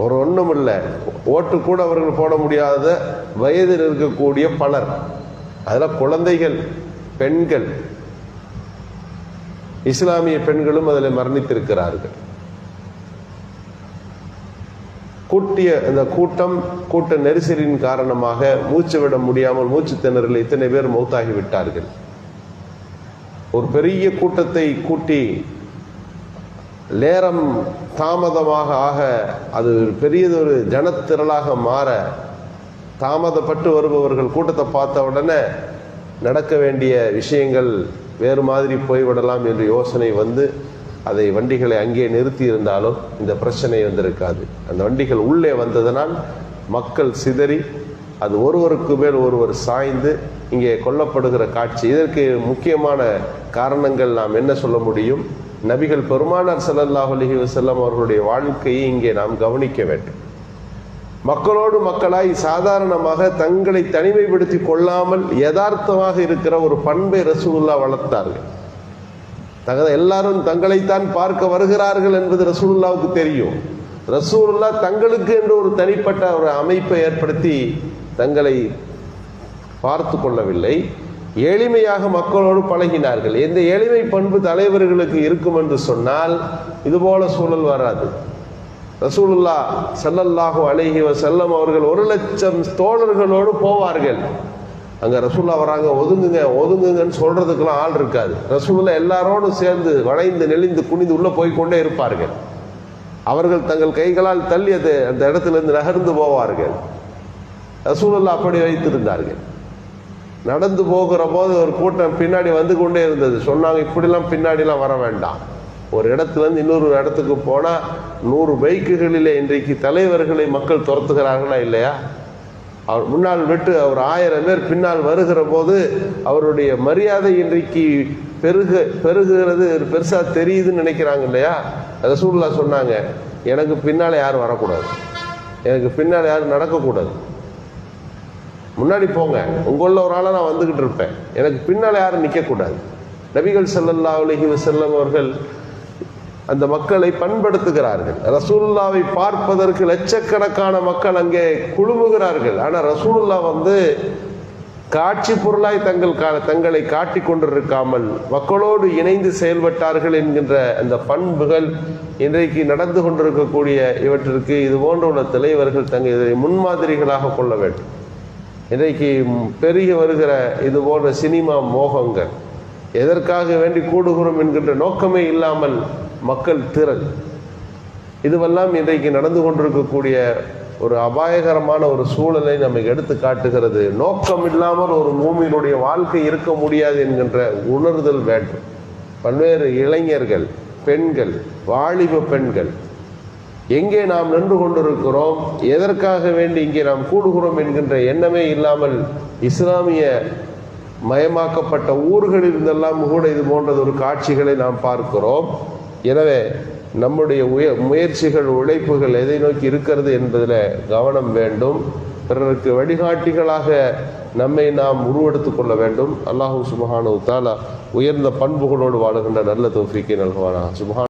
ஒரு ஒன்றும் இல்லை, ஓட்டு கூட அவர்கள் போட முடியாத வயதில் இருக்கக்கூடிய பலர், அதில் குழந்தைகள், பெண்கள், இஸ்லாமிய பெண்களும் அதில் மரணித்திருக்கிறார்கள். இந்த கூட்ட நெரிசலின் காரணமாக மூச்சு விட முடியாமல் மூச்சு திணறல் இத்தனை பேர் மௌத்தாகி விட்டார்கள். ஒரு பெரிய கூட்டத்தை கூட்டி நேரம் தாமதமாக ஆக அது பெரியதொரு ஜனத்திரளாக மாற தாமதப்பட்டு வருபவர்கள் கூட்டத்தை பார்த்த உடனே நடக்க வேண்டிய விஷயங்கள் வேறு மாதிரி போய்விடலாம் என்று யோசனை வந்து அதை வண்டிகளை அங்கே நிறுத்தி இருந்தாலும் இந்த பிரச்சனை வந்திருக்காது. அந்த வண்டிகள் உள்ளே வந்ததனால் மக்கள் சிதறி அது ஒருவருக்கு மேல் ஒருவர் சாய்ந்து இங்கே கொல்லப்படுகிற காட்சி. இதற்கு முக்கியமான காரணங்கள் நாம் என்ன சொல்ல முடியும்? நபிகள் பெருமானார் ஸல்லல்லாஹு அலைஹி வஸல்லம் அவர்களுடைய வாழ்க்கையை இங்கே நாம் கவனிக்க வேண்டும். மக்களோடு மக்களாய் சாதாரணமாக தங்களை தனிமைப்படுத்தி கொள்ளாமல் யதார்த்தமாக இருக்கிற ஒரு பண்பை ரசூலுல்லாஹ் வளர்த்தார்கள். எல்லாரும் தங்களைத்தான் பார்க்க வருகிறார்கள் என்பது ரசூலுல்லாஹ்வுக்கு தெரியும். ரசூலுல்லாஹ் தங்களுக்கு என்று ஒரு தனிப்பட்ட ஒரு அமைப்பை ஏற்படுத்தி தங்களை பார்த்து கொள்ளவில்லை. எளிமையாக மக்களோடு பழகினார்கள். எந்த எளிமை பண்பு தலைவர்களுக்கு இருக்கும் என்று சொன்னால் இதுபோல சூழல் வராது. ரசூலுல்லாஹ் ஸல்லல்லாஹு அலைஹி வஸல்லம் அவர்கள் 1,00,000 தோழர்களோடு போவார்கள். அங்கே ரசூலுல்லாஹ் வராங்க, ஒதுங்குங்கன்னு சொல்றதுக்கெல்லாம் ஆள் இருக்காது. ரசூலுல்லாஹ் எல்லாரோடும் சேர்ந்து வளைந்து நெளிந்து குனிந்து உள்ள போய்கொண்டே இருப்பார்கள். அவர்கள் தங்கள் கைகளால் தள்ளி அந்த இடத்திலிருந்து நகர்ந்து போவார்கள். ரசூலுல்லாஹ் அப்படி வைத்திருந்தார்கள். நடந்து போகிற போது ஒரு கூட்டம் பின்னாடி வந்து கொண்டே இருந்தது. சொன்னாங்க, இப்படிலாம் பின்னாடிலாம் வர வேண்டாம். ஒரு இடத்துலேருந்து இன்னொரு இடத்துக்கு போனால் 100 பைக்குகளிலே இன்றைக்கு தலைவர்களை மக்கள் துரத்துகிறார்களா இல்லையா? அவர் முன்னால் விட்டு அவர் 1000 பேர் பின்னால் வருகிற போது அவருடைய மரியாதை இன்றைக்கு பெருகுகிறது பெருசாக தெரியுதுன்னு நினைக்கிறாங்க இல்லையா? ரசூலுல்லாஹ் சொன்னாங்க, எனக்கு பின்னால் யாரும் வரக்கூடாது, எனக்கு பின்னால் யாரும் நடக்கக்கூடாது, முன்னாடி போங்க, உங்களில் ஒரு ஆளாக நான் வந்துக்கிட்டு இருப்பேன், எனக்கு பின்னால் யாரும் நிற்கக்கூடாது. நபிகள் ஸல்லல்லாஹு அலைஹி வஸல்லம் அவர்கள் அந்த மக்களை பண்படுத்துகிறார்கள். ரசூலுல்லாவை பார்ப்பதற்கு லட்சக்கணக்கான மக்கள் அங்கே குழுமுகிறார்கள். ஆனால் ரசூலுல்லாஹ் காட்சி பொருளாய் தங்களை காட்டி கொண்டிருக்காமல் மக்களோடு இணைந்து செயல்பட்டார்கள் என்கின்ற அந்த பண்புகள் இன்றைக்கு நடந்து கொண்டிருக்கக்கூடிய இவற்றிற்கு இது போன்ற உள்ள தலைவர்கள் இதை முன்மாதிரிகளாக கொள்ள வேண்டும். இன்றைக்கு பெருகி வருகிற இது போன்ற சினிமா மோகங்கள், எதற்காக வேண்டி கூடுகிறோம் என்கின்ற நோக்கமே இல்லாமல் மக்கள் திரள், இதுவெல்லாம் இன்றைக்கு நடந்து கொண்டிருக்கக்கூடிய ஒரு அபாயகரமான ஒரு சூழலை நமக்கு எடுத்து காட்டுகிறது. நோக்கம் இல்லாமல் ஒரு பூமியினுடைய வாழ்க்கை இருக்க முடியாது என்கின்ற உணர்தல் வேண்டும். பல்வேறு இளைஞர்கள், பெண்கள், வாலிப பெண்கள் எங்கே நாம் நின்று கொண்டிருக்கிறோம், எதற்காக வேண்டி இங்கே நாம் கூடுகிறோம் என்கின்ற எண்ணமே இல்லாமல் இஸ்லாமிய மயமாக்கப்பட்ட ஊர்களில் இருந்தெல்லாம் கூட இது போன்றது ஒரு காட்சிகளை நாம் பார்க்கிறோம். எனவே நம்முடைய முயற்சிகள், உழைப்புகள் எதை நோக்கி இருக்கிறது என்பதில் கவனம் வேண்டும். பிறருக்கு வழிகாட்டிகளாக நம்மை நாம் உருவெடுத்துக் கொள்ள வேண்டும். அல்லாஹ் சுப்ஹானஹு வ தஆலா உயர்ந்த பண்புகளோடு வாழுகின்ற நல்ல தௌஃபீக்கை நல்குவானாக. சுப்ஹான்